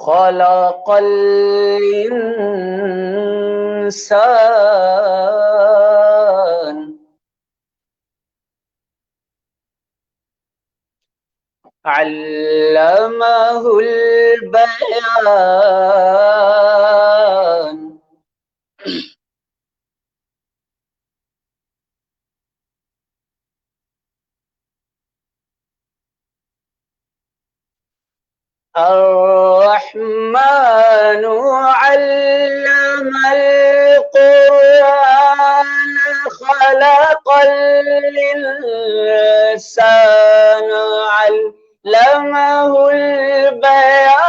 خلق الإنسان علمه البيان الرحمن علم القرآن خلق الإنسان علمه البيان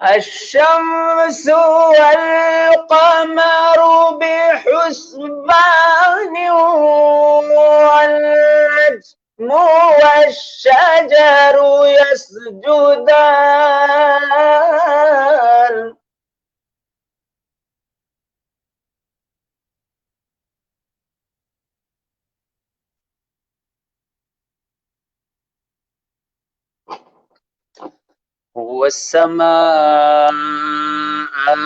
الشمس والقمر بحسبان والنجم والشجر يسجدان والسماء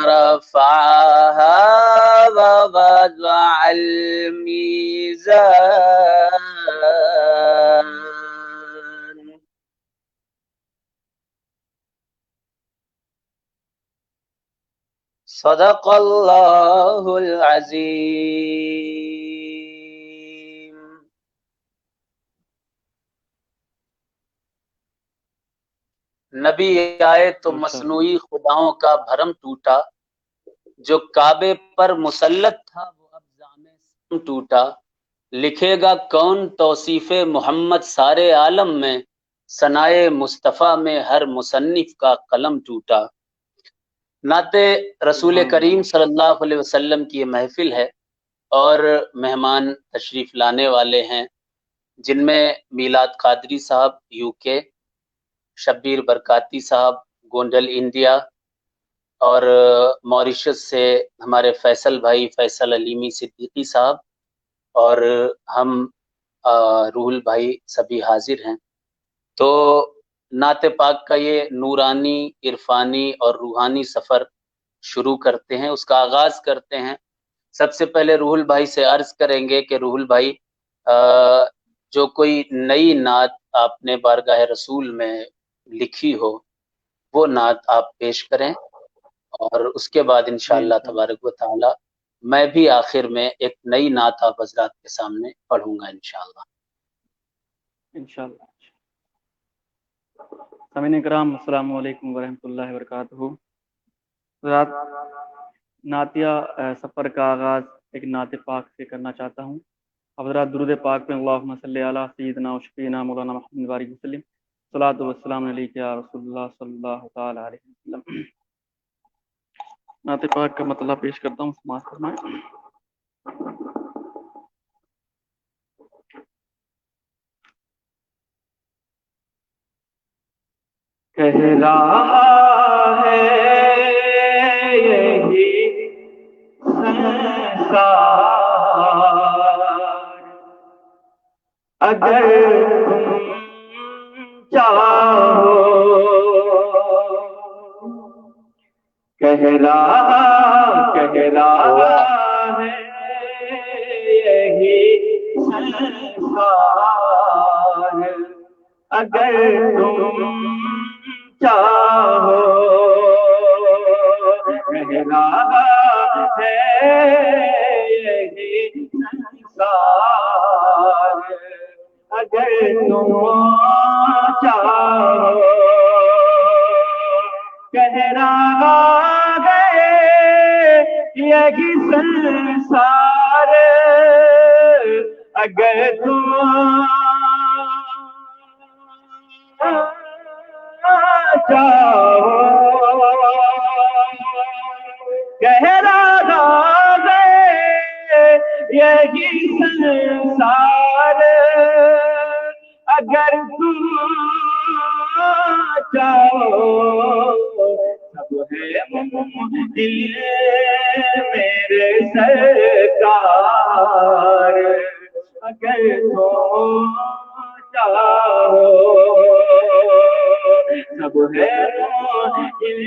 رفعها ووضع الميزان صدق اللہ العظیم۔ نبی آئے تو مصنوعی خداؤں کا بھرم ٹوٹا، جو کعبے پر مسلط تھا وہ اب زعم ٹوٹا، لکھے گا کون توصیف محمد سارے عالم میں، ثنائے مصطفیٰ میں ہر مصنف کا قلم ٹوٹا۔ نعت رسول کریم صلی اللہ علیہ وسلم کی یہ محفل ہے اور مہمان تشریف لانے والے ہیں، جن میں میلاد قادری صاحب UK، شبیر برکاتی صاحب گونڈل انڈیا، اور موریشس سے ہمارے فیصل بھائی فیصل علیمی صدیقی صاحب، اور ہم روحل بھائی سبھی حاضر ہیں۔ تو نعت پاک کا یہ نورانی، عرفانی اور روحانی سفر شروع کرتے ہیں، اس کا آغاز کرتے ہیں۔ سب سے پہلے روحل بھائی سے عرض کریں گے کہ روحل بھائی جو کوئی نئی نعت آپ نے بارگاہ رسول میں لکھی ہو وہ نعت آپ پیش کریں، اور اس کے بعد انشاءاللہ تبارک و تعالی میں بھی آخر میں ایک نئی نعت آپ حضرات کے سامنے پڑھوں گا انشاءاللہ۔ سامعین کرام السلام علیکم ورحمۃ اللہ وبرکاتہ۔ حضرات، نعتیہ سفر کا آغاز ایک نعت پاک سے کرنا چاہتا ہوں۔ حضرات درود پاک میں اللہم صلی علی سیدنا و شفیعنا مولانا محمد بارک وسلم، صلاۃ و السلام علیک یا رسول اللہ صلی اللہ تعالی علیہ وسلم۔ نعت پاک کا مطلب پیش کرتا ہوں، سماعت فرمائیں۔ کہہ رہا ہے یہی سنسار، اگر تم چاہو، کہہ رہا ہے یہی سنسار، اگر تم چاہو، کہہ رہا ہے یہی سنسار، اگر تم چاہو، کہہ رہا ہے یہی سنسار، اگر تم چاہو، کہہ رہا ہے یہی سنسار، اگر تم چاہو، سب ہے ممکن میرے سرکار اگر تم چاہو، سب ہے ممکن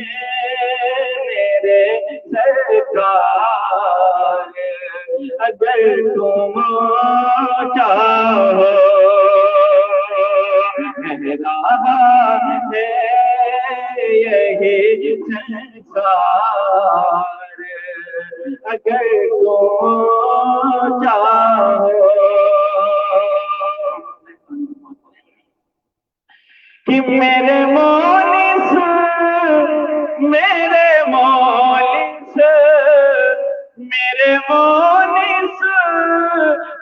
میرے سرکار اگر تم چاہو، رہا ہے یہی سنسار اگر تم چاہو، کہ میرے مونس میرے مونس میرے مونس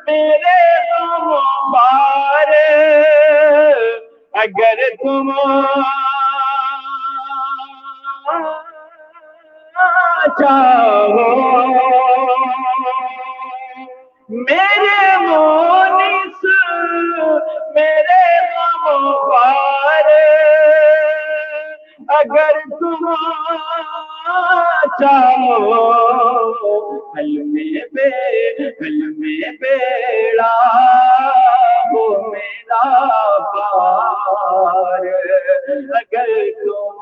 میرے غم بار اگر تم چاہو، میرے مونس میرے غم بار اگر تم چاہو، حل میں بیڑا ہو میرا پار اگر تم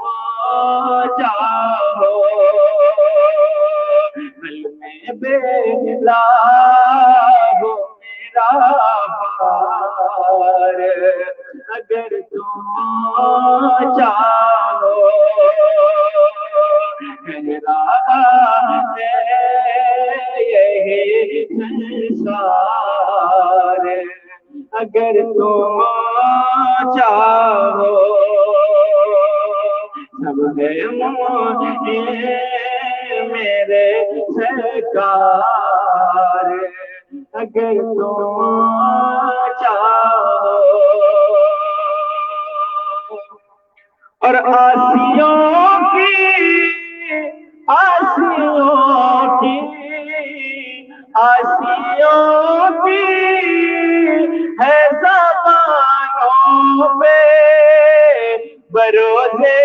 چاہو، حل میں بیڑا ہو میرا پار اگر تم چاہو، میرا ہے یہی سنسار اگر تم چاہو، سب ہے ممکن میرے سرکار اگر تم چاہو، اور آسیوں کی ہے زبانوں پہ بروزے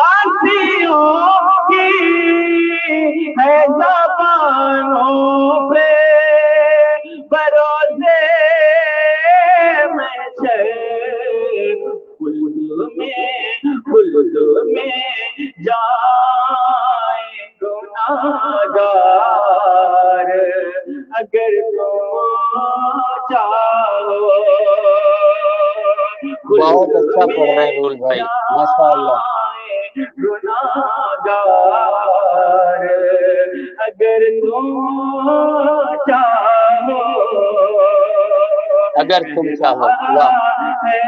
آسیوں کی ہے زبانوں پہ بروزے خلد میں جائیں گناہگار اگر تم چاہو، بہت اچھا پڑھ رہے ہیں رول بھائی، ماشاء اللہ. گناہگار اگر تم چاہو، اگر تم چاہو. ہے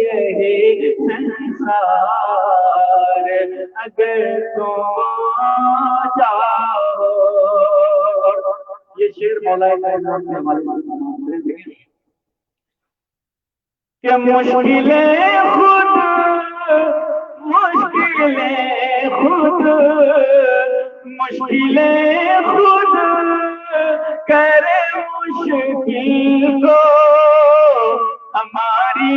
یہی سنسار اگر تم چاہو. یہ شعر مولانا نے ہمارے کہ مشکلیں خود کرے مشکل کو ہماری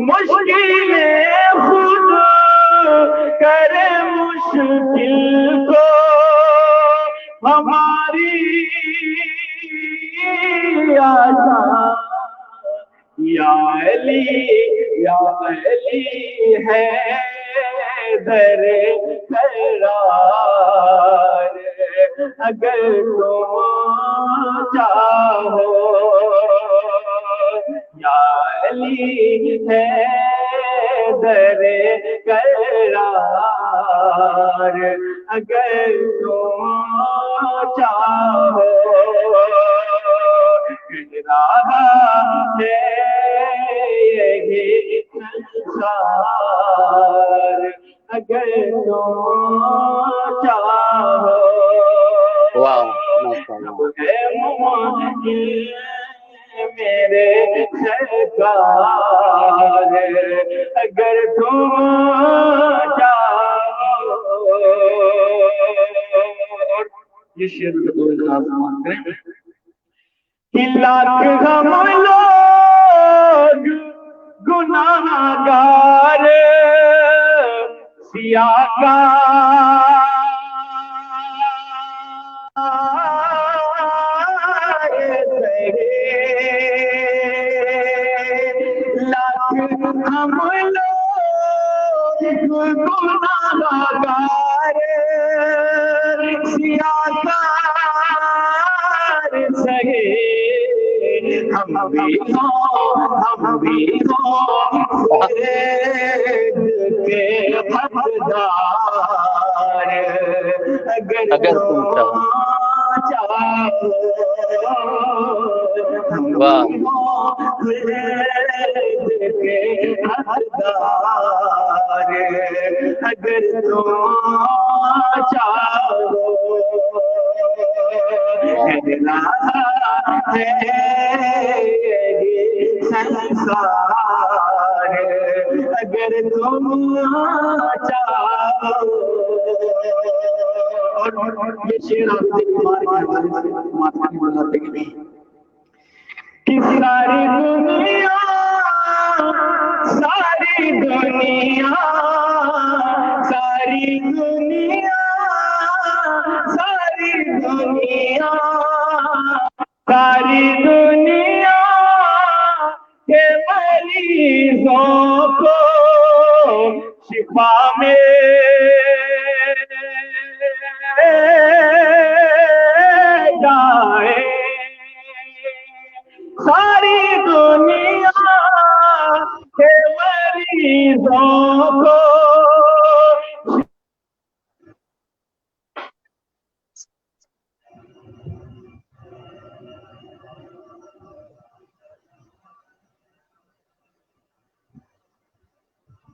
مشکلیں خود کرے مشکل کو ہماری آسان. یا علی ہے در قرار اگر تم چاہو، یا علی ہے در قرار اگر تم چاہو، رہا ہے یہی سنسار اگر تم چاہو. واہ، ہے ممکن میرے سرکار اگر تم چاہو. یہ شعر لاکھ ہم لوگ گناہ گار سیاہ لاکھ ہم لوگ گناہ گار سیاہ سہے ہم بھی حقدار اگر تم چاہو. واہ اگر تم چاہو سنسار اگر تم چاہو. یہ شعر آپ سے کہ ساری دنیا ساری دنیا ساری دنیا ساری دنیا ساری دنیا کے مریضوں کو شفا میں جائے ساری دنیا کے مریضوں کو.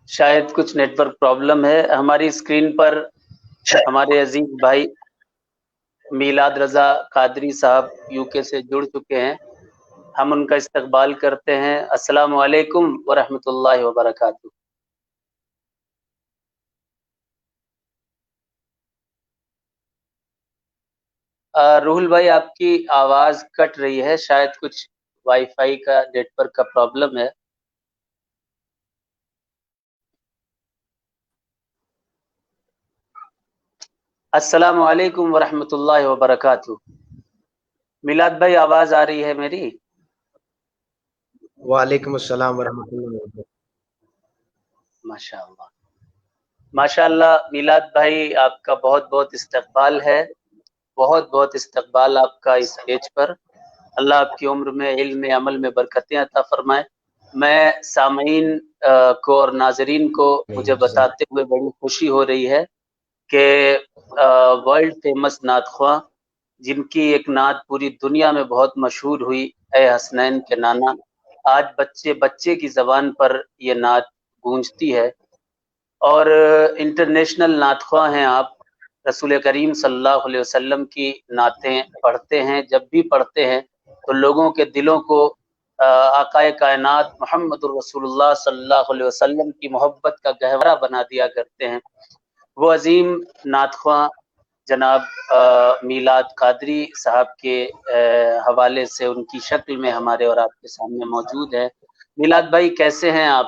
شاید کچھ نیٹ ورک پرابلم ہے. ہماری اسکرین پر ہمارے عزیز بھائی میلاد رضا قادری صاحب یو کے سے جڑ چکے ہیں. ہم ان کا استقبال کرتے ہیں. السلام علیکم ورحمۃ اللہ وبرکاتہ. روحل بھائی آپ کی آواز کٹ رہی ہے، شاید کچھ وائی فائی کا نیٹ ورک کا پرابلم ہے. السلام علیکم ورحمۃ اللہ وبرکاتہ. میلاد بھائی آواز آ رہی ہے میری؟ وعلیکم السلام ورحمۃ اللہ وبرکاتہ. ماشاء اللہ ماشاء اللہ. میلاد بھائی آپ کا بہت بہت استقبال ہے، بہت بہت استقبال آپ کا اس پیج پر. اللہ آپ کی عمر میں، علم میں، عمل میں برکتیں عطا فرمائے. میں سامعین کو اور ناظرین کو مجھے بتاتے ہوئے بڑی خوشی ہو رہی ہے کہ ورلڈ فیمس نعت خواں جن کی ایک نعت پوری دنیا میں بہت مشہور ہوئی، اے حسنین کے نانا، آج بچے کی زبان پر یہ نعت گونجتی ہے. اور انٹرنیشنل نعت خواں ہیں آپ. رسول کریم صلی اللہ علیہ وسلم کی نعتیں پڑھتے ہیں. جب بھی پڑھتے ہیں تو لوگوں کے دلوں کو آقائے کائنات محمد الرسول اللہ صلی اللہ علیہ وسلم کی محبت کا گہوارہ بنا دیا کرتے ہیں. وہ عظیم نعت خواں جناب میلاد قادری صاحب کے حوالے سے ان کی شکل میں ہمارے اور آپ کے سامنے موجود ہے. میلاد بھائی کیسے ہیں آپ؟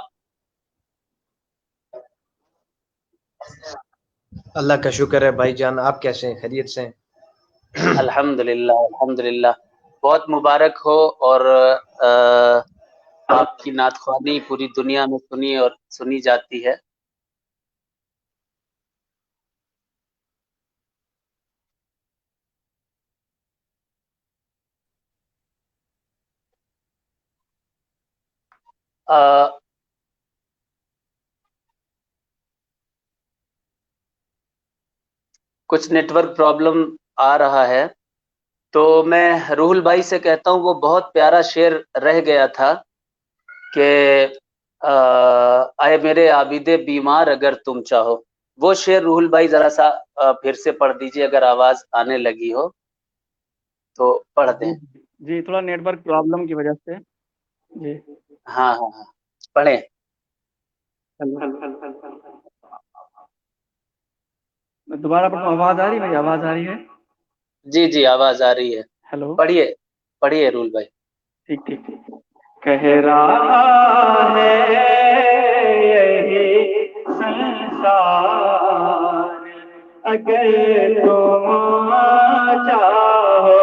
اللہ کا شکر ہے بھائی جان، آپ کیسے ہیں؟ خیریت سے ہیں؟ الحمدللہ الحمدللہ. بہت مبارک ہو. اور آپ کی نعت خوانی پوری دنیا میں سنی اور سنی جاتی ہے. کچھ نیٹ ورک پرابلم آ رہا ہے تو میں روحل بھائی سے کہتا ہوں وہ بہت پیارا شعر رہ گیا تھا کہ اے میرے عابد بیمار اگر تم چاہو. وہ شعر روحل بھائی ذرا سا پھر سے پڑھ دیجیے، اگر آواز آنے لگی ہو تو پڑھ دیں. جی تھوڑا نیٹ ورک پرابلم کی وجہ سے جی ہاں ہاں ہاں پڑھیں. میں دوبارہ پڑھتا ہوں. آواز آ رہی ہے بھائی؟ آواز آ رہی ہے؟ جی جی آواز آ رہی ہے. ہیلو. پڑھیے پڑھیے رول بھائی. ٹھیک ٹھیک ٹھیک. کہہ رہا ہے یہی سنسار اگر تم چاہو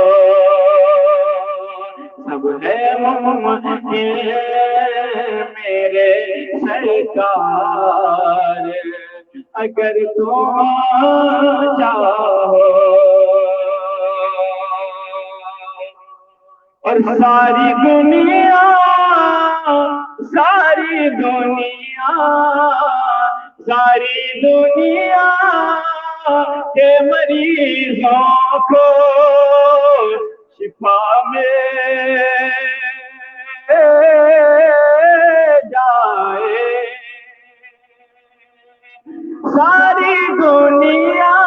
سب ہے ممکن میرے سرکار اگر تم چاہو. اور ساری دنیا کے مریضوں کو شفا میں جائے. ساری دنیا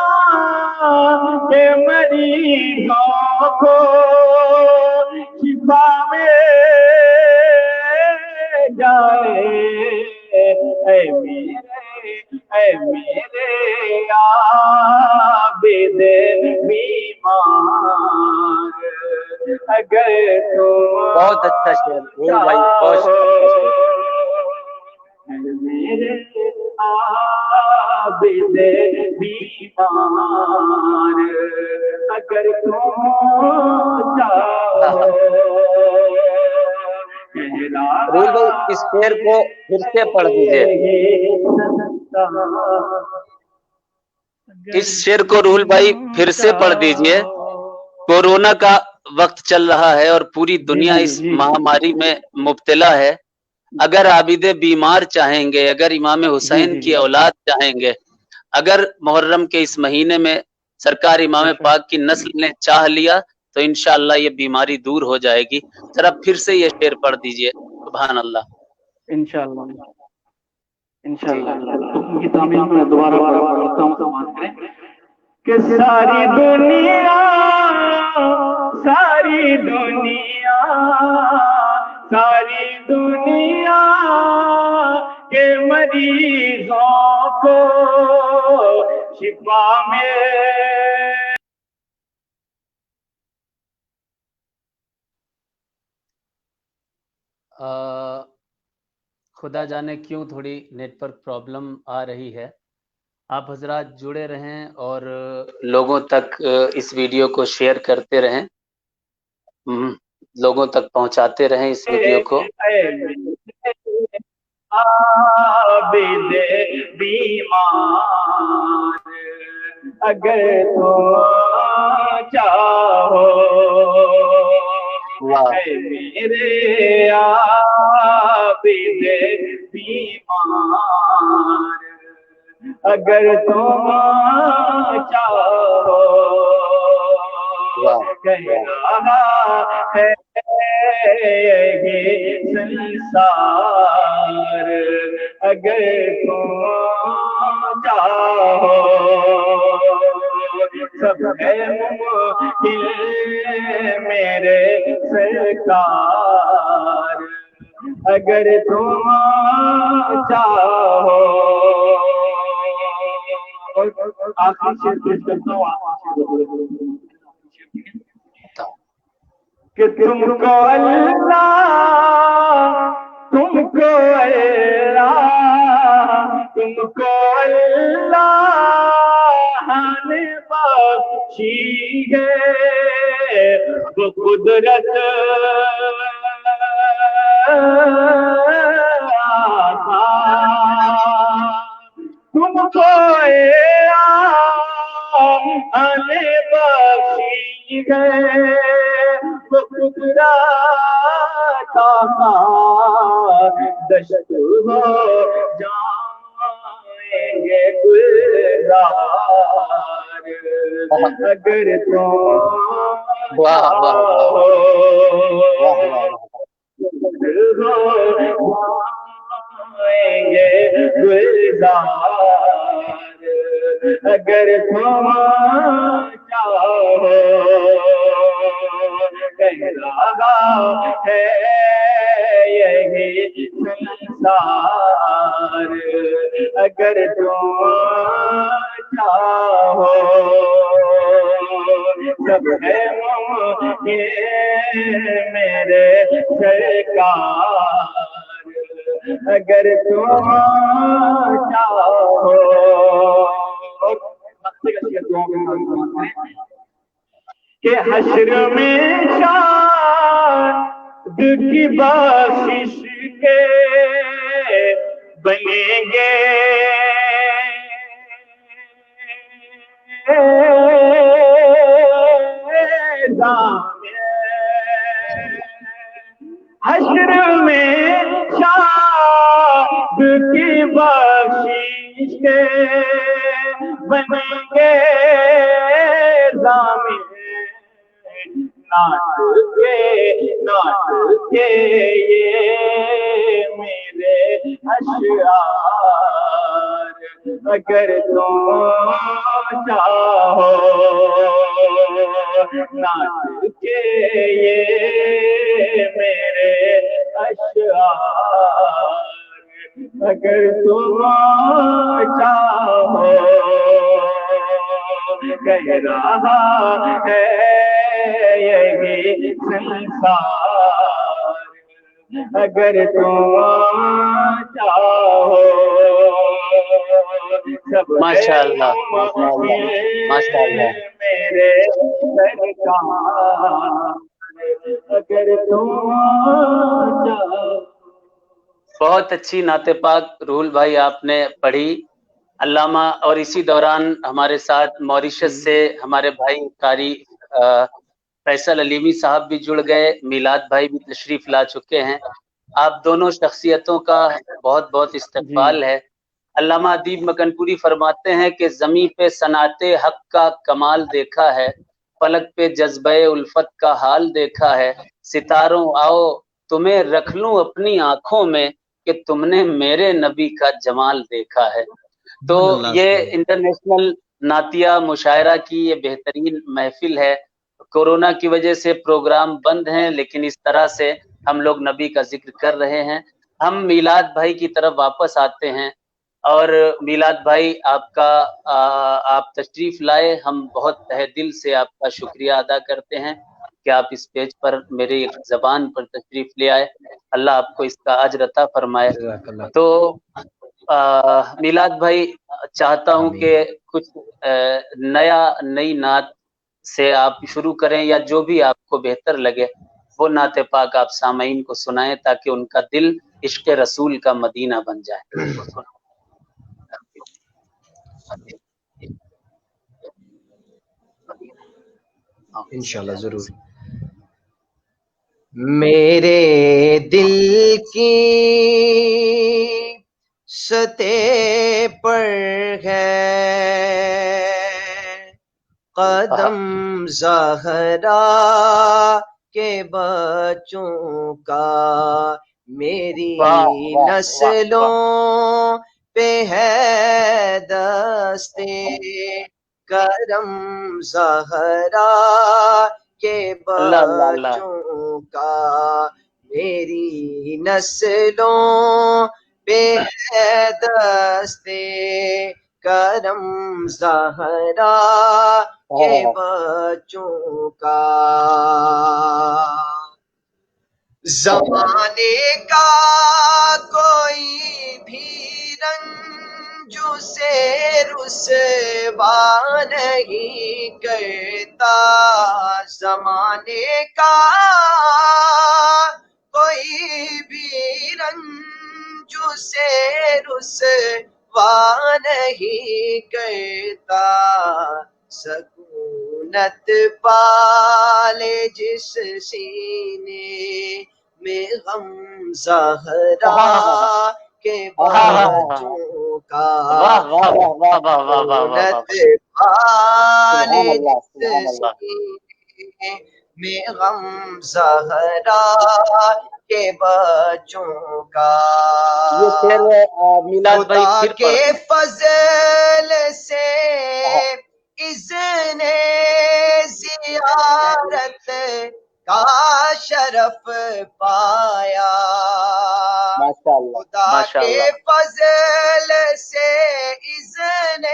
کے مریضوں کو شفا میں جائے. اے میرے عابد بیمار اگر تم بہت اچھا شعر رول بھائی، بہت اچھا شعر. میرے عابد بیمار اگر تم چاہو. رول بھائی اس شعر کو پھر سے پڑھ دیجئے. اس شعر کو رول بھائی پھر سے پڑھ دیجئے. کورونا کا وقت چل رہا ہے اور پوری دنیا اس مہاماری میں مبتلا ہے. اگر عابد بیمار چاہیں گے، اگر امام حسین کی اولاد چاہیں گے، اگر محرم کے اس مہینے میں سرکار امام پاک کی نسل نے چاہ لیا تو انشاءاللہ یہ بیماری دور ہو جائے گی. ذرا پھر سے یہ شعر پڑھ دیجئے. سبحان اللہ. انشاءاللہ ان کی تعمیر میں دوبارہ پڑھتا ہوں. سماعت کریں کہ ساری دنیا کے مریضوں کو شفا میں خدا جانے کیوں تھوڑی نیٹ ورک پرابلم آ رہی ہے. آپ حضرات جڑے رہیں اور لوگوں تک اس ویڈیو کو شیئر کرتے رہیں، لوگوں تک پہنچاتے رہیں اس ویڈیو کو. عابد بیمار اگر تو چاہو میرے عابد بیمار اگر تم چاہو. کہہ رہا ہے یہ سنسار اگر تم چاہو سب ہے ممکن میرے سرکار اگر تم چاہو. آخری شعر پیش کرتا ہوں کہ تم کو اللہ نے بخشی ہے وہ قدرت تم کو بخشی ہے وہ قدرت دشت ہو جائیں گے گلزار اگر تم گے گلزار اگر تم چاہو. کہہ رہا ہے یہی سنسار، اگر تم چاہو سب ہے ممکن میرے سرکار، اگر تم چاہو کہ حشر میں شاد کی بخشش کے بنیں گے ضامن، حشر میں شاد کی بخشش کے بنیں گے ضامن، ناچ کے یہ میرے اشعار، اگر تم چاہو ناچ کے یہ میرے اشعار، اگر تم چاہو، کہہ رہا ہے یہی سنسار، اگر تم چاہو سب ماشاءاللہ ماشاءاللہ میرے سرکار، اگر تم چاہو۔ بہت اچھی نعت پاک رول بھائی آپ نے پڑھی علامہ، اور اسی دوران ہمارے ساتھ موریشس سے ہمارے بھائی قاری فیصل علیمی صاحب بھی جڑ گئے، میلاد بھائی بھی تشریف لا چکے ہیں۔ آپ دونوں شخصیتوں کا بہت بہت استقبال ہے۔ علامہ ادیب مکن پوری فرماتے ہیں کہ زمیں پہ صنعت حق کا کمال دیکھا ہے، فلک پہ جذبہ الفت کا حال دیکھا ہے، ستاروں آؤ تمہیں رکھ لوں اپنی آنکھوں میں کہ تم نے میرے نبی کا جمال دیکھا ہے۔ تو یہ انٹرنیشنل نعتیہ مشاعرہ کی یہ بہترین محفل ہے۔ کورونا کی وجہ سے پروگرام بند ہیں، لیکن اس طرح سے ہم لوگ نبی کا ذکر کر رہے ہیں۔ ہم میلاد بھائی کی طرف واپس آتے ہیں، اور میلاد بھائی آپ تشریف لائے، ہم بہت تہ دل سے آپ کا شکریہ ادا کرتے ہیں کہ آپ اس پیج پر میری زبان پر تشریف لے آئے۔ اللہ آپ کو اس کا اجر عطا فرمائے۔ تو میلاد بھائی چاہتا ہوں کہ کچھ نئی نعت سے آپ شروع کریں، یا جو بھی آپ کو بہتر لگے وہ نعت پاک آپ سامعین کو سنائیں تاکہ ان کا دل عشق رسول کا مدینہ بن جائے۔ انشاءاللہ ضرور۔ میرے دل کی سطح پر ہے قدم زہرا کے بچوں کا، میری نسلوں پہ ہے دستے کرم زہرا کے بچوں کا، میری نسلوں پہ ہے دستے کرم زہرا کے بچوں کا، زمانے کا کوئی بھی رنج سے رسوا نہیں کرتا، زمانے کا کوئی بھی رنج سے رسوا نہیں کرتا، سکونت پالے جس سینے میں غم زہرا کے بچوں کا، سکونت پالے جس سینے میں غم زہرا کے بچوں کا، خدا کے فضل سے اذن زیارت کا شرف پایا ماشاءاللہ خدا کے ماشاءاللہ فضل سے اذن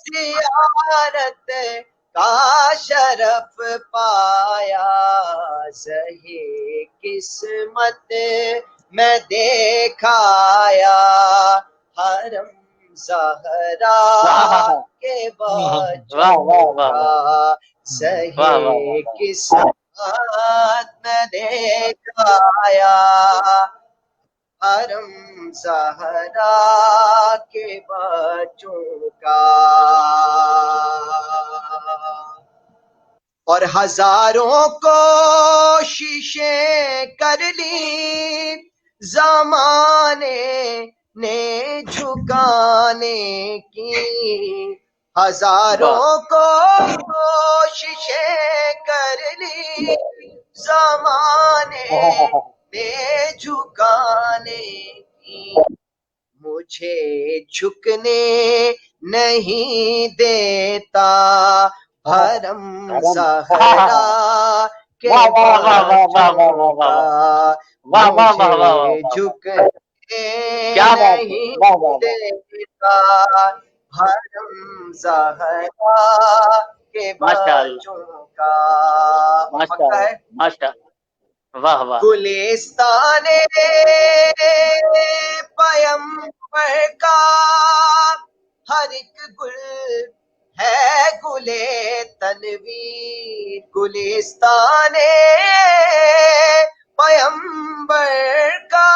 زیارت کا شرف پایا صحیح قسمت میں دیکھایا حرم زہرا کے واہ واہ بچوں واہ کا واہ صحیح واہ واہ قسمت میں دیکھایا حرم زہرا کے بچوں کا اور ہزاروں کوششیں کر لی زمانے نے جھکانے کی ہزاروں کوششیں کر لی زمانے نے جھکانے کی مجھے جھکنے نہیں دیتا حرم زہرا کے بچوں کا مجھے جھکنے نہیں دیتا حرم زہرا کے بچوں کا ماشاء واہ واہ گلستان پیمبر کا ہر ایک گل ہے گلے تنویر گلستان پیمبر کا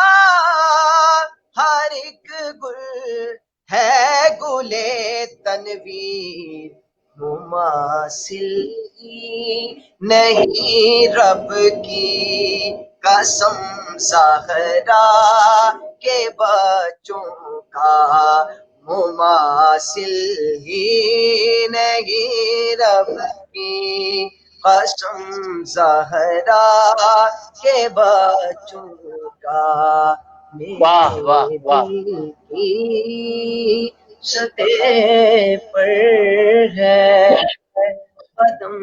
ہر ایک گل ہے گلے تنویر مماثل ہی نہیں رب کی قسم زہرا کے بچوں کا مماثل ہی نہیں رب کی قسم زہرا کے بچوں کا واہ واہ واہ سطح پر ہے قدم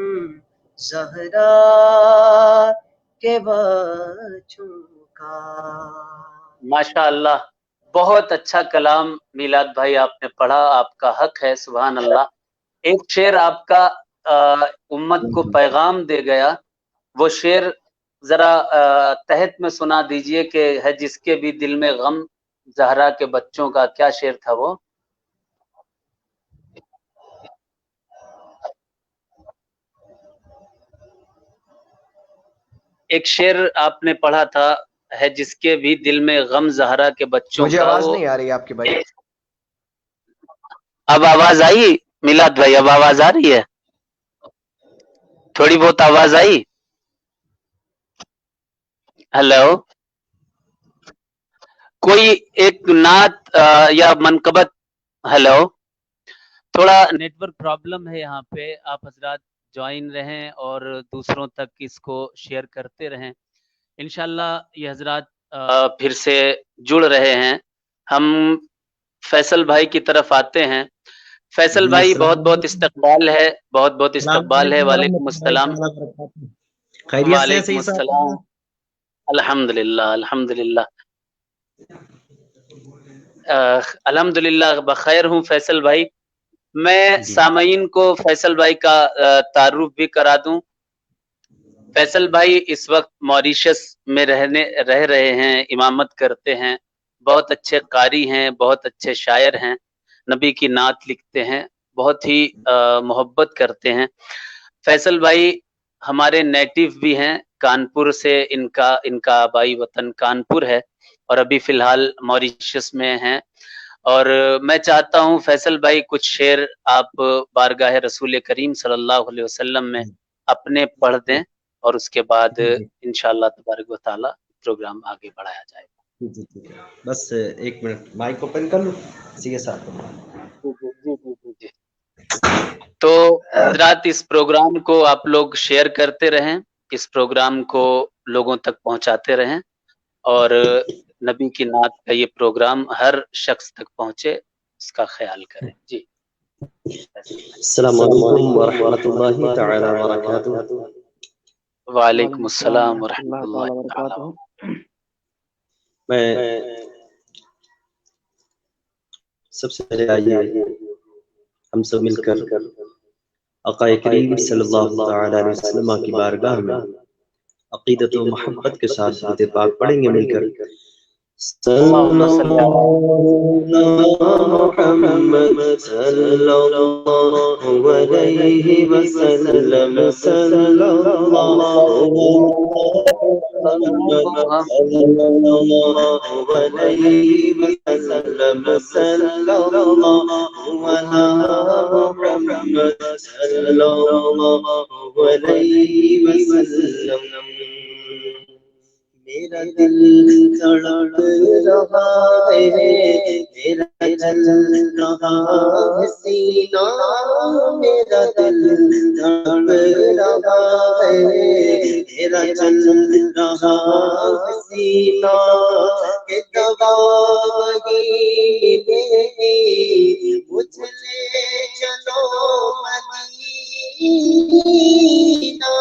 زہرا کے بچوں کا ماشاء اللہ بہت اچھا کلام میلاد بھائی آپ نے پڑھا آپ کا حق ہے سبحان اللہ ایک شعر آپ کا امت کو پیغام دے گیا وہ شعر ذرا تحت میں سنا دیجئے کہ ہے جس کے بھی دل میں غم زہرا کے بچوں کا کیا شعر تھا وہ ایک شعر آپ نے پڑھا تھا ہے جس کے بھی دل میں غم زہرا کے بچوں مجھے کا آواز نہیں آ رہی آپ کی بھائی اب آواز آئی میلاد بھائی اب آواز آ رہی ہے تھوڑی بہت آواز آئی ہیلو کوئی ایک نعت یا منقبت ہیلو تھوڑا نیٹ ورک پرابلم ہے یہاں پہ آپ حضرات جوائن رہیں اور دوسروں تک اس کو شیئر کرتے رہیں انشاءاللہ یہ حضرات پھر سے جڑ رہے ہیں ہم فیصل بھائی کی طرف آتے ہیں فیصل بھائی بہت بہت استقبال ہے بہت بہت استقبال ہے وعلیکم السلام وعلیکم السلام الحمدللہ الحمدللہ الحمدللہ بخیر ہوں فیصل بھائی میں سامعین کو فیصل بھائی کا تعارف بھی کرا دوں فیصل بھائی اس وقت موریشس میں رہ رہے ہیں امامت کرتے ہیں بہت اچھے قاری ہیں بہت اچھے شاعر ہیں نبی کی نعت لکھتے ہیں بہت ہی محبت کرتے ہیں فیصل بھائی ہمارے نیٹو بھی ہیں کانپور سے ان کا آبائی وطن کانپور ہے اور ابھی فی الحال موریشس میں ہیں اور میں چاہتا ہوں فیصل بھائی کچھ شعر آپ بارگاہ رسول کریم صلی اللہ علیہ وسلم میں اپنے پڑھ دیں اور اس کے بعد انشاءاللہ تبارک و تعالی پروگرام آگے بڑھایا جائے گا بس ایک منٹ مائک اوپن کر لوں اسی کے ساتھ جی تو حضرات اس پروگرام کو آپ لوگ شیئر کرتے رہیں اس پروگرام کو لوگوں تک پہنچاتے رہیں اور نبی کی نعت کا یہ پروگرام ہر شخص تک پہنچے اس کا خیال کریں جی السلام علیکم ورحمۃ اللہ تعالی وبرکاتہ وعلیکم السلام ورحمۃ اللہ اللہ تعالی تعالی وبرکاتہ۔ میں سب سے پہلے آئیے ہم سب مل کر آقا کریم صلی اللہ تعالی علیہ وسلم کی بارگاہ میں عقیدت و محبت کے ساتھ درود پاک پڑھیں گے مل کر۔ صلی اللہم صلی اللہ علی محمد صلی اللہ علیہ وسلم صلی اللہ محمد صلی اللہ علیہ وسلم صلی اللہ محمد صلی اللہ علیہ وسلم۔ میرا دل تڑپ رہا ہے، میرا جل رہا ہے سینہ، میرا دل تڑپ رہا ہے، میرا جل رہا ہے سینہ، کہ دوا وہی ملے مجھ لے چلو مدینہ۔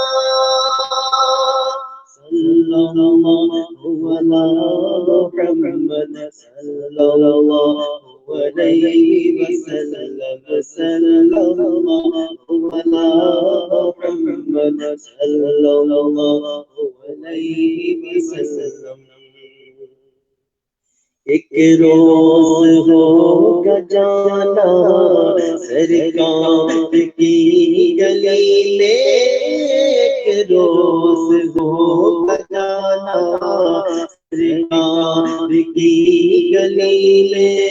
صلی اللہ علی محمد صلی اللہ علیہ وسلم، صلی اللہ علی محمد صلی اللہ علیہ وسلم۔ ایک روز ہوگا جانا سرکار کی گلی میں، ایک روز ہوگا جانا سرکار کی گلی میں،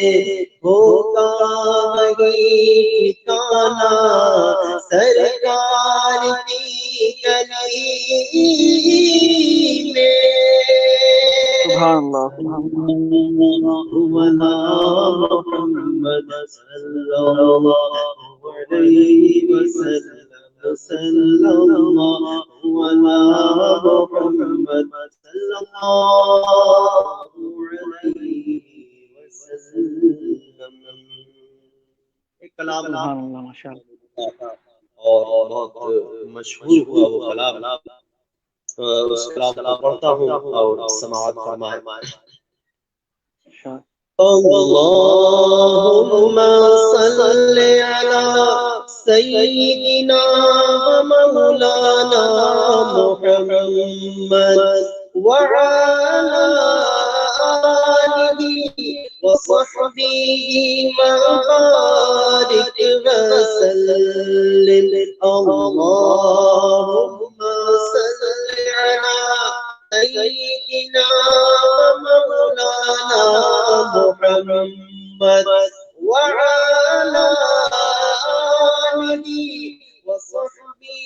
ہوگا وہی ٹھکانا سرکار کی گلی میں۔ سبحان اللہ سبحان محمد صلی اللہ علیہ وسلم، صلی اللہ محمد صلی اللہ علیہ وسلم۔ ایک کلام سبحان اللہ ماشاء اللہ۔ اور بہت مشہور ہوا وہ کلام، اس کلام کو پڑھتا ہوں اور سماعت فرمائیں۔ اللہم صلی علی سیدنا مولانا محمد وعلی آلہ وصحبہ وبارک وسلم۔ اللہم صلی علی سیدنا مولانا محمد وعلی آلہ وصحبہ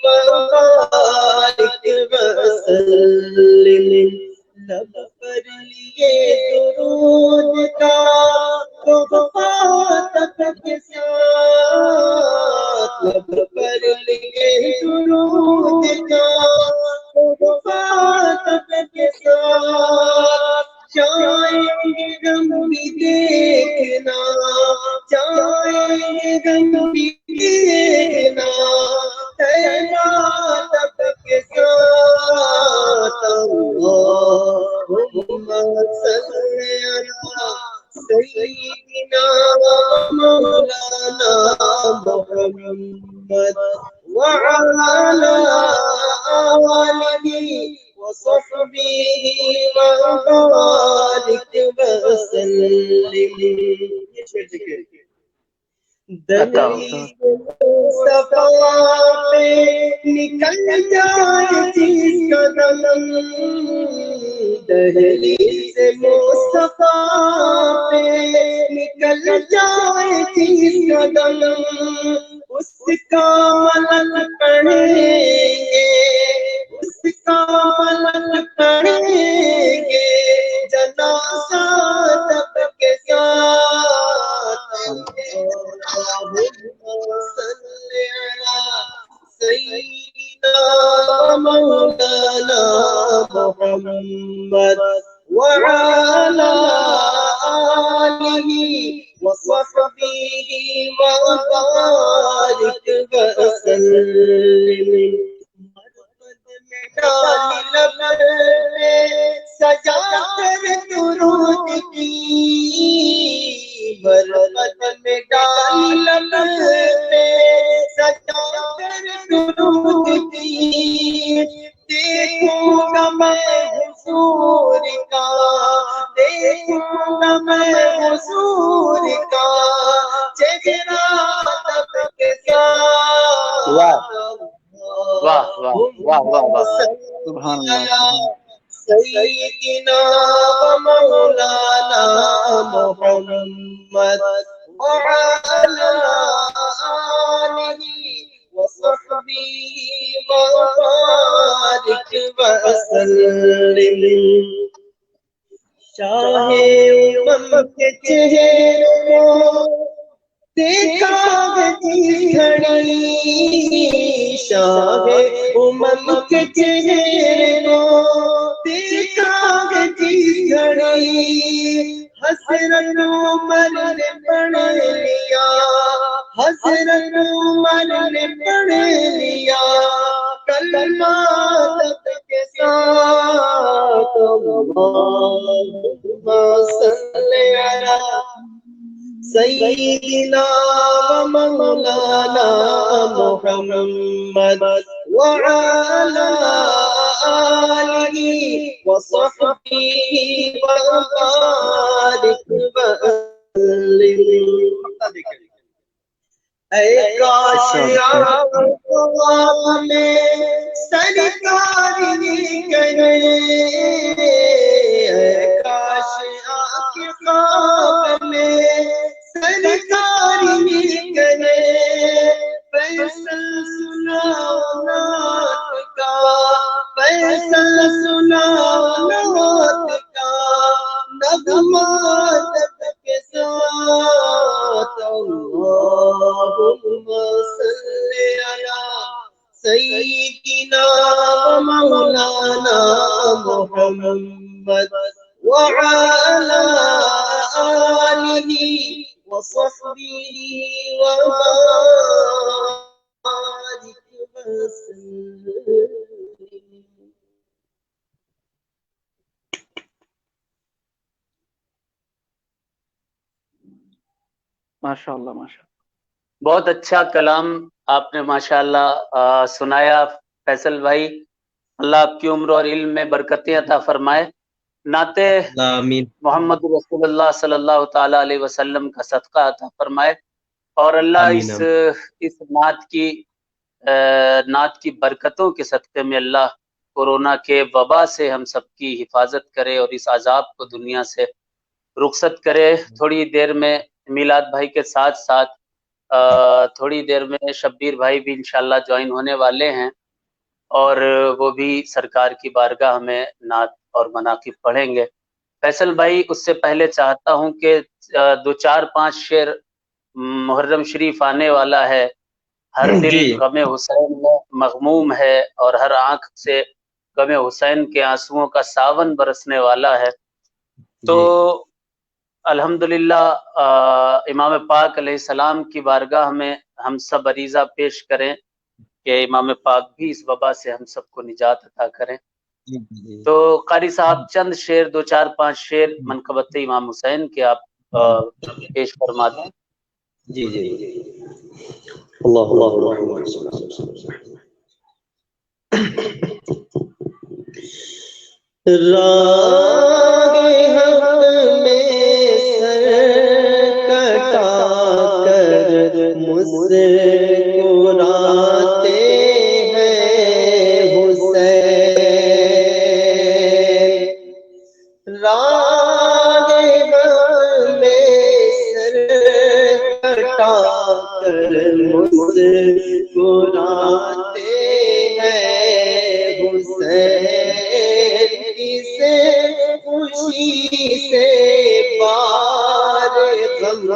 وبارک وسلم۔ لب پر لیے درود کا تحفہ کے ساتھ، لب پر لیے درود کا تحفہ کے ساتھ، جائیں گے غم بھی دیکھنا، جائیں گے غم بھی دیکھنا، تب کے ساتھ۔ اللہم صلی علی سیدنا مولانا محمد وعلی آلہ وصحبہ وبارک وسلم۔ دہلیز مصطفیٰ پہ نکل جائے جس قدم، دہلیز مصطفیٰ پہ نکل جائے جس قدم، اس کا ملک پڑھیں گے، اس کا ملک پڑھیں گے، جنازہ تب کے ساتھ۔ صلی علی سیدنا مولانا محمد وعلی آلہ وصحبہ وبارک وسلم۔ ڈالی لب میں سجا کر درود کی، بربت میں ڈالی لب میں سجا کر درود کی، دیکھوں گا میں حضور کا، دیکھوں گا میں حضور کا چہرہ تب کے ساتھ۔ واہ واہ واہ واہ واہ واہ، سبحان اللہ۔ سیدنا و مولانا محمد وعلى آله وصحبه وبارك وسلم۔ شاہ امم کے چہرے کو دیکھا جس گھڑی، شاہ امم کے چہرے کو دیکھا جس گھڑی، حسرت عمر نے پڑھ لیا، حسرت عمر نے پڑھ لیا کلمہ تب کے ساتھ، اللہم صلی علی سیدنا و مولانا محمد وعلى آلہ وصحبہ وبارک وسلم۔ اے کاش آپ میں سرکار نکلے، اے کاش آپ کے خواب میں سرکار نکلے، فیصل سناؤ نعت کا، فیصل سناؤ نعت کا نغمہ تب کے ساتھ، اللہم صلی علی سیدنا و مولانا محمد وعلى آلہ وصحبہ وبارک وسلم۔ ماشاء اللہ ماشاء اللہ، بہت اچھا کلام آپ نے ماشاءاللہ سنایا فیصل بھائی، اللہ آپ کی عمر اور علم میں برکتیں عطا فرمائے۔ نعت آمین۔ محمد رسول اللہ صلی اللہ تعالی علیہ وسلم کا صدقہ عطا فرمائے، اور اللہ آمین اس نعت کی برکتوں کے صدقے میں اللہ کورونا کے وبا سے ہم سب کی حفاظت کرے اور اس عذاب کو دنیا سے رخصت کرے۔ تھوڑی دیر میں میلاد بھائی کے ساتھ ساتھ تھوڑی دیر میں شبیر بھائی بھی انشاءاللہ جوائن ہونے والے ہیں، اور وہ بھی سرکار کی بارگاہ میں نعت اور مناقب پڑھیں گے۔ فیصل بھائی، اس سے پہلے چاہتا ہوں کہ 2-4-5 شعر، محرم شریف آنے والا ہے، ہر دل غم حسین میں مغموم ہے، اور ہر آنکھ سے غم حسین کے آنسوؤں کا ساون برسنے والا ہے، تو الحمدللہ امام پاک علیہ السلام کی بارگاہ میں ہم سب عریضہ پیش کریں کہ امام پاک بھی اس وبا سے ہم سب کو نجات عطا کریں۔ تو قاری صاحب چند شعر، 2-4-5 شعر منقبت امام حسین کے آپ پیش فرما دیں۔ جی جی اللہ اللہ راہ حق میں سر کٹا کر مسکراتے ہیں حسین، راہ حق میں سر کٹا کر مسکراتے ہیں حسین، اسے خوشی سے بار غم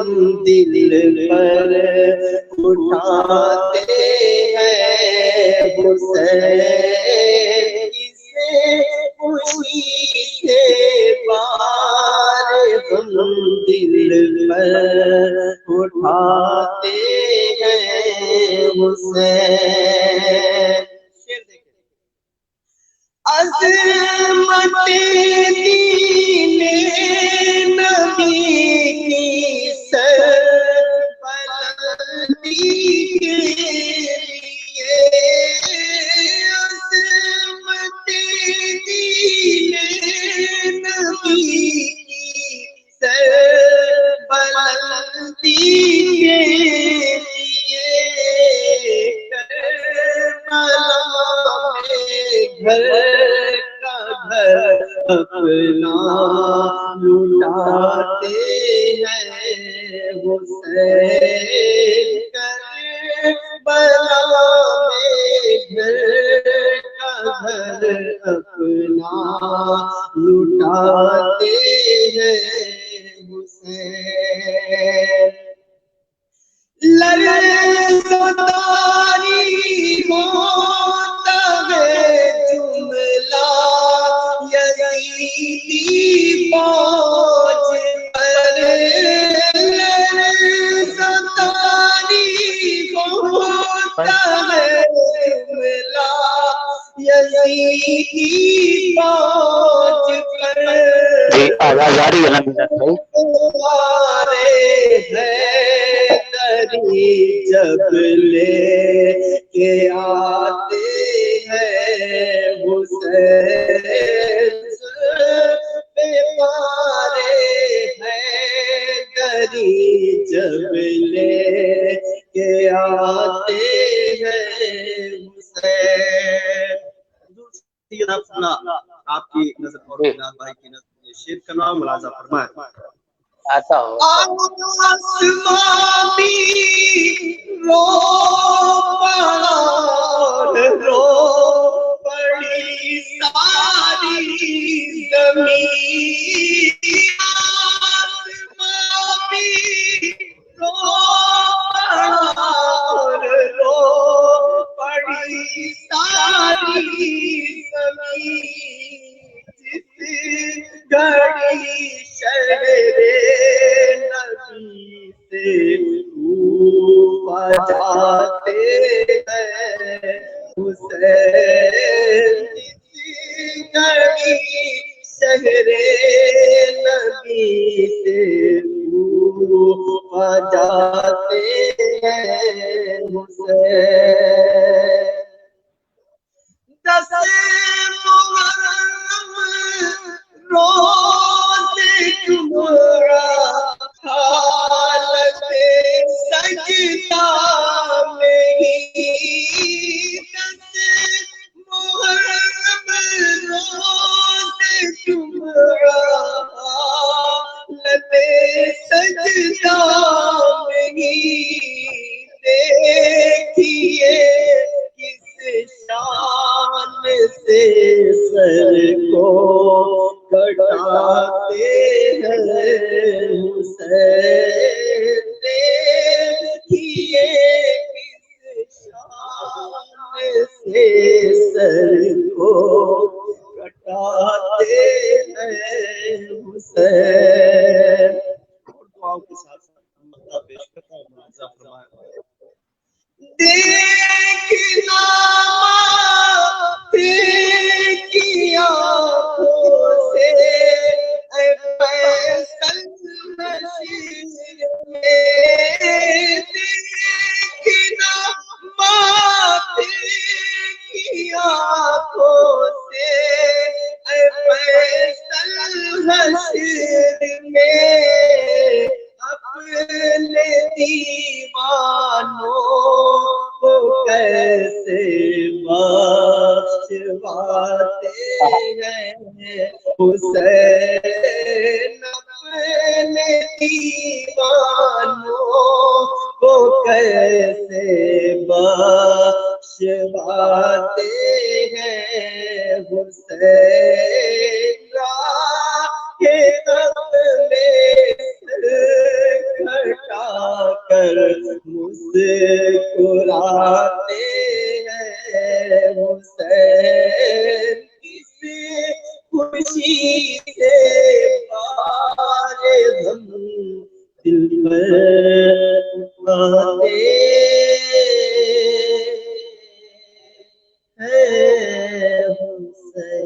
دل پر اٹھاتے ہیں حسین، اسے خوشی سے بار غم دل پر اٹھاتے ہیں حسین۔ عظمت دین نبی کی سربلندی کے لیے، عظمت دین نبی کی سربلندی کے لیے، گھر کا گھر اپنا لٹاتے ہیں حسین، کربلا میں گھر کا گھر اپنا لٹاتے ہیں حسین، لرزداری ہوتا ہے جملہ یزیدی فوج پر، لرزداری ہوتا ہے جملہ یزیدی فوج پر، جی آواز آ رہی ہے نا میرا بھائی؟ جب لے کے آتے ہیں حسین، بیمارے ہیں دری جب لے کے آتے ہیں حسین۔ آپ کی نظر اور بھائی کی نظر شیر کا نام ملاحظہ فرمائے۔ آتا ہو آسمان بھی رو پڑا رو پڑی ساری زمین، آسمان بھی رو پڑا رو پڑی ساری زمین، جس گھڑی شہر نبی سے اوپر جاتے ہیں حسین، جس گھڑی شہر نبی سے اوپر جاتے ہیں حسین، دس محرم روز جمعہ حالت سجدہ میں ہی، دس محرم روز جمعہ حالت سجدہ میں ہی، دیکھیے کس شان سے سر کو کٹاتے ہیں حسین، دیکھیے کس شان سے سر کو کٹاتے ہیں حسین۔ دعاؤں کے ساتھ مدعا پیش کرتا ہوں، ملاحظہ فرمائے۔ دیکھنا کی آنکھوں سے اے فیصل نشین میں، دیکھنا کی آنکھوں سے اے فیصل نشین میں، اپنے دیوانوں کو کیسے بخشواتے ہیں حسین، اپنے دیوانوں کو کیسے بخشواتے ہیں حسین، راہ کے اپنے گھٹا کر مسکراتے ہیں حسین، کسی خوشی سے بارے ہم دل پر آتے ہیں حسین۔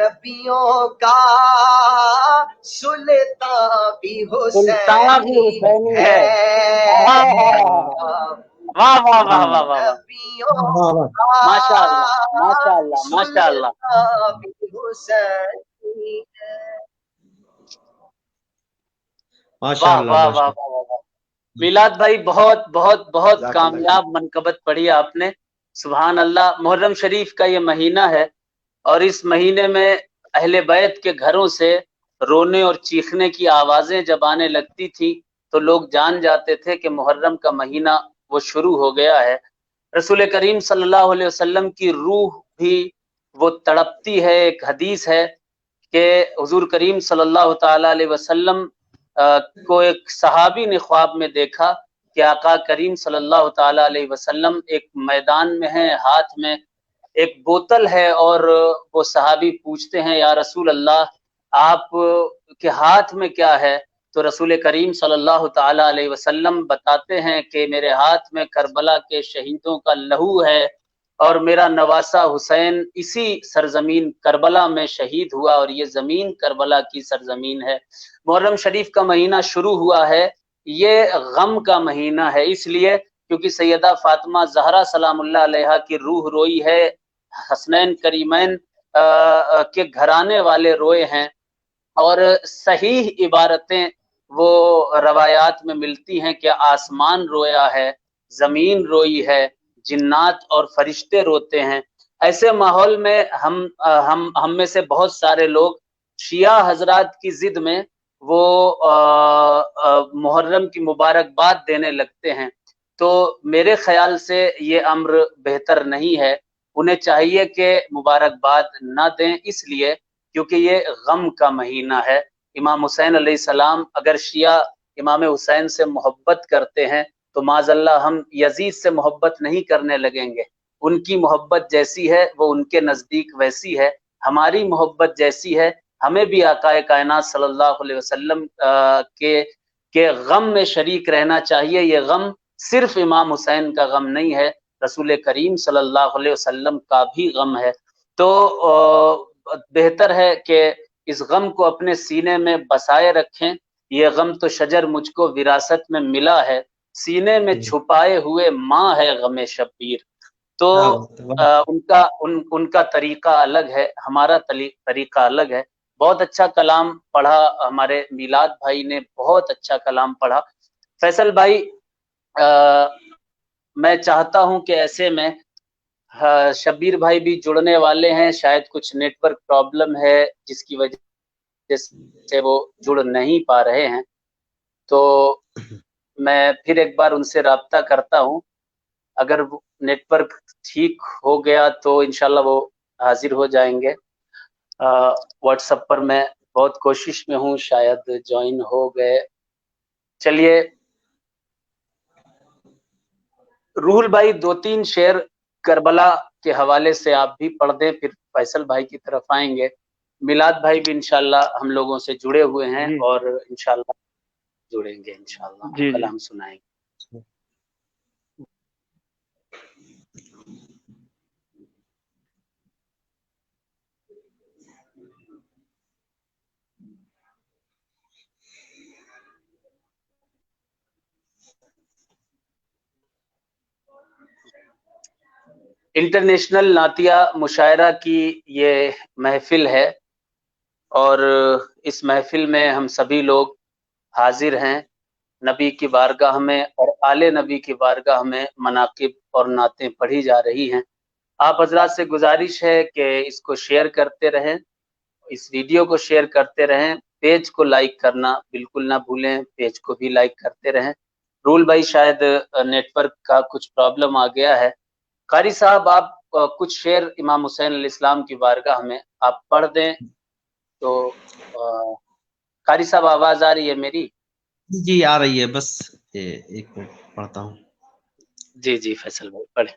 نبیوں کا سلطان بھی سلطان بھی حسینی حسینی ہے، واہ واہ واہ واہ واہ واہ، نبیوں کا ماشاء اللہ ماشاء اللہ ماشاء اللہ، سلطان بھی حسینی ہے۔ ماشاء واہ اللہ واہ ماشاء واہ واہ واہ واہ۔ میلاد بھائی بہت بہت بہت جزاک اللہ کامیاب منقبت پڑھی آپ نے، سبحان اللہ۔ محرم شریف کا یہ مہینہ ہے اور اس مہینے میں اہل بیت کے گھروں سے رونے اور چیخنے کی آوازیں جب آنے لگتی تھی تو لوگ جان جاتے تھے کہ محرم کا مہینہ وہ شروع ہو گیا ہے۔ رسول کریم صلی اللہ علیہ وسلم کی روح بھی وہ تڑپتی ہے۔ ایک حدیث ہے کہ حضور کریم صلی اللہ تعالی علیہ وسلم کو ایک صحابی نے خواب میں دیکھا کہ آقا کریم صلی اللہ تعالی علیہ وسلم ایک میدان میں ہیں، ہاتھ میں ایک بوتل ہے، اور وہ صحابی پوچھتے ہیں یا رسول اللہ آپ کے ہاتھ میں کیا ہے؟ تو رسول کریم صلی اللہ تعالی علیہ وسلم بتاتے ہیں کہ میرے ہاتھ میں کربلا کے شہیدوں کا لہو ہے، اور میرا نواسا حسین اسی سرزمین کربلا میں شہید ہوا، اور یہ زمین کربلا کی سرزمین ہے۔ محرم شریف کا مہینہ شروع ہوا ہے، یہ غم کا مہینہ ہے، اس لیے کیونکہ سیدہ فاطمہ زہرا سلام اللہ علیہا کی روح روئی ہے، حسنین کریمین کے گھرانے والے روئے ہیں، اور صحیح عبارتیں وہ روایات میں ملتی ہیں کہ آسمان رویا ہے، زمین روئی ہے، جنات اور فرشتے روتے ہیں۔ ایسے ماحول میں ہم میں سے بہت سارے لوگ شیعہ حضرات کی ضد میں وہ محرم کی مبارکباد دینے لگتے ہیں، تو میرے خیال سے یہ امر بہتر نہیں ہے۔ انہیں چاہیے کہ مبارکباد نہ دیں، اس لیے کیونکہ یہ غم کا مہینہ ہے۔ امام حسین علیہ السلام اگر شیعہ امام حسین سے محبت کرتے ہیں تو معاذ اللہ ہم یزید سے محبت نہیں کرنے لگیں گے۔ ان کی محبت جیسی ہے وہ ان کے نزدیک ویسی ہے، ہماری محبت جیسی ہے ہمیں بھی آقا کائنات صلی اللہ علیہ وسلم کے غم میں شریک رہنا چاہیے۔ یہ غم صرف امام حسین کا غم نہیں ہے، رسول کریم صلی اللہ علیہ وسلم کا بھی غم ہے۔ تو بہتر ہے کہ اس غم کو اپنے سینے میں بسائے رکھیں۔ یہ غم تو شجر مجھ کو وراثت میں ملا ہے، سینے میں چھپائے ہوئے ماں ہے غم شبیر۔ تو ان کا طریقہ الگ ہے، ہمارا طریقہ الگ ہے۔ بہت اچھا کلام پڑھا ہمارے میلاد بھائی نے، بہت اچھا کلام پڑھا۔ فیصل بھائی میں چاہتا ہوں کہ ایسے میں شبیر بھائی بھی جڑنے والے ہیں، شاید کچھ نیٹ ورک پرابلم ہے جس کی وجہ سے وہ جڑ نہیں پا رہے ہیں، تو میں پھر ایک بار ان سے رابطہ کرتا ہوں، اگر نیٹ ورک ٹھیک ہو گیا تو انشاءاللہ وہ حاضر ہو جائیں گے۔ واٹس ایپ پر میں بہت کوشش میں ہوں، شاید جوائن ہو گئے۔ چلیے روحل بھائی 2-3 شعر کربلا کے حوالے سے آپ بھی پڑھ دیں، پھر فیصل بھائی کی طرف آئیں گے۔ میلاد بھائی بھی انشاءاللہ ہم لوگوں سے جڑے ہوئے ہیں جی اور انشاءاللہ جڑیں گے، انشاءاللہ جی جی کلام سنائیں گے۔ انٹرنیشنل نعتیہ مشاعرہ کی یہ محفل ہے، اور اس محفل میں ہم سبھی لوگ حاضر ہیں۔ نبی کی بارگاہ میں اور آل نبی کی بارگاہ میں مناقب اور نعتیں پڑھی جا رہی ہیں۔ آپ حضرات سے گزارش ہے کہ اس کو شیئر کرتے رہیں، اس ویڈیو کو شیئر کرتے رہیں، پیج کو لائک کرنا بالکل نہ بھولیں، پیج کو بھی لائک کرتے رہیں۔ رول بھائی شاید نیٹ ورک کا کچھ پرابلم آ گیا ہے۔ قاری صاحب آپ کچھ شعر امام حسین علیہ السلام کی بارگاہ میں آپ پڑھ دیں تو قاری صاحب آواز آ رہی ہے میری؟ جی آ رہی ہے، بس ایک منٹ پڑھتا ہوں۔ جی جی فیصل بھائی پڑھیں۔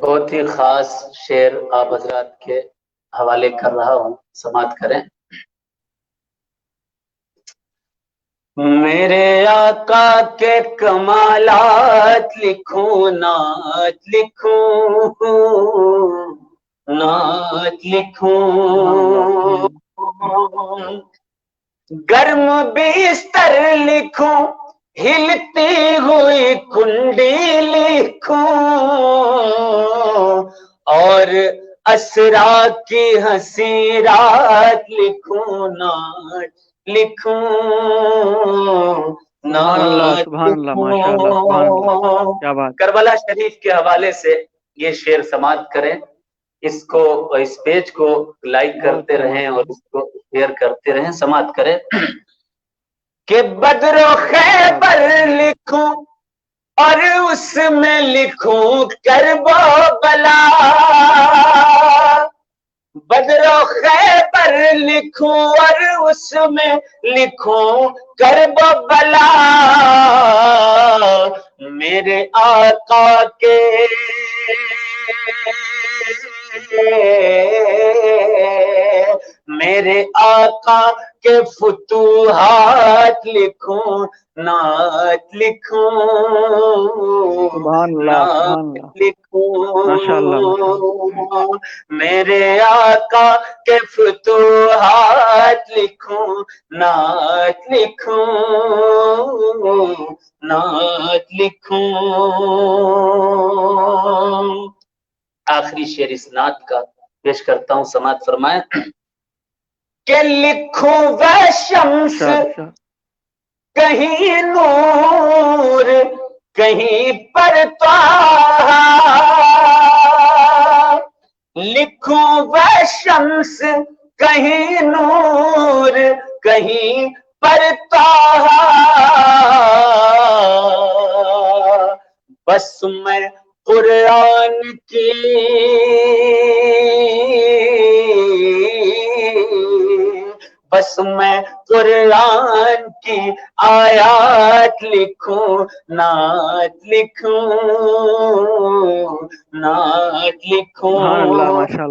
بہت ہی خاص شعر آپ حضرات کے حوالے کر رہا ہوں، سماعت کریں۔ میرے آقا کے کمالات لکھوں، نعت لکھوں، نعت لکھوں، گرم بستر لکھوں، ہلتی ہوئی کنڈی لکھوں، اور اسرا کی ہنسی رات لکھوں، نعت لکھوں، سبحان اللہ، سبحان اللہ، ماشاء اللہ، سبحان اللہ، کیا بات۔ کربلا شریف کے حوالے سے یہ شعر سماعت کریں، اس کو اس پیج کو لائک کرتے رہیں اور اس کو شیئر کرتے رہیں، سماعت کریں کہ بدر و خیبر لکھوں اور اس میں لکھوں کرب و بلا، بدر و خیبر لکھوں اور اس میں لکھوں کرب و بلا، میرے آقا کے میرے آقا کے فتوحات لکھوں، نعت لکھوں، سبحان اللہ، سبحان اللہ، لکھوں، ماشاء اللہ، ماشاء اللہ، میرے آقا کے فتوحات لکھوں، نعت لکھوں، نعت لکھوں۔ آخری شعر اس نعت کا پیش کرتا ہوں، سماعت فرمائیں کہ لکھوں وہ شمس کہیں نور کہیں پر طٰہٰ، لکھوں وہ شمس کہیں نور کہیں پر طٰہٰ، بس میں قرآن کی بس میں قرآن کی آیات لکھوں، نعت لکھوں، نعت لکھوں،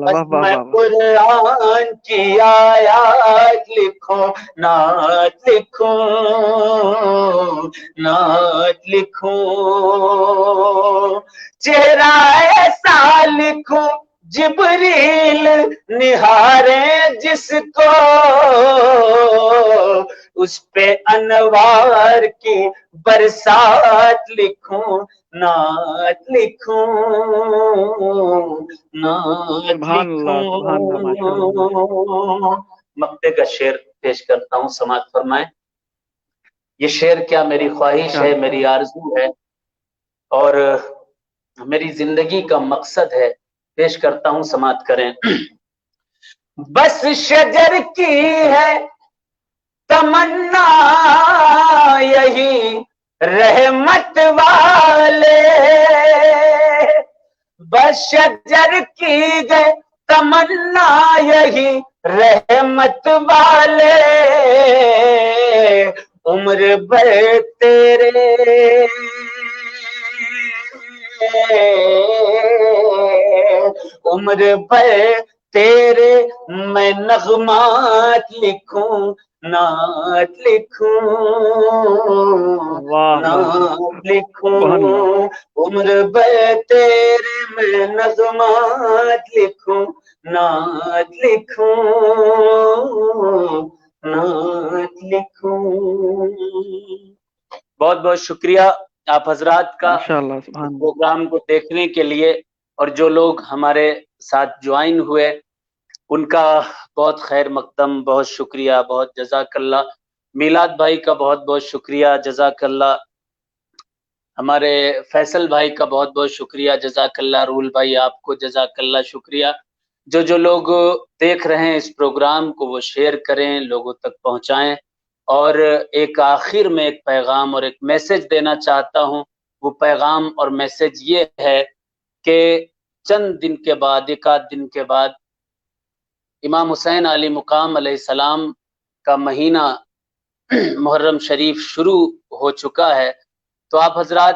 بس میں قرآن کی آیات لکھوں، نعت لکھوں، نعت لکھوں، چہرہ ایسا لکھوں جبریل نہارے جس کو، اس پہ انوار کی برسات لکھوں، نعت لکھوں، نعت لکھوں۔ مقطع کا شعر پیش کرتا ہوں، سماعت فرمائیں۔ یہ شعر کیا میری خواہش ہے، میری آرزو ہے اور میری زندگی کا مقصد ہے، پیش کرتا ہوں، سماعت کریں۔ بس شجر کی ہے تمنا یہی رحمت والے، بس شجر کی ہے تمنا یہی رحمت والے، عمر بھر تیرے عمر بھر تیرے میں نغمات لکھوں، نعت لکھوں، نعت لکھوں، عمر بھر تیرے میں نغمات لکھوں، نعت لکھوں، نعت لکھوں۔ بہت بہت شکریہ آپ حضرات کا پروگرام کو دیکھنے کے لیے، اور جو لوگ ہمارے ساتھ جوائن ہوئے ان کا بہت خیر مقدم، بہت شکریہ، بہت جزاک اللہ۔ میلاد بھائی کا بہت بہت شکریہ، جزاک اللہ۔ ہمارے فیصل بھائی کا بہت بہت شکریہ، جزاک اللہ۔ رول بھائی آپ کو جزاک اللہ شکریہ۔ جو لوگ دیکھ رہے ہیں اس پروگرام کو وہ شیئر کریں، لوگوں تک پہنچائیں۔ اور ایک آخر میں ایک پیغام اور ایک میسج دینا چاہتا ہوں، وہ پیغام اور میسج یہ ہے کہ چند دن کے بعد، ایک آدھ دن کے بعد امام حسین علی مقام علیہ السلام کا مہینہ محرم شریف شروع ہو چکا ہے، تو آپ حضرات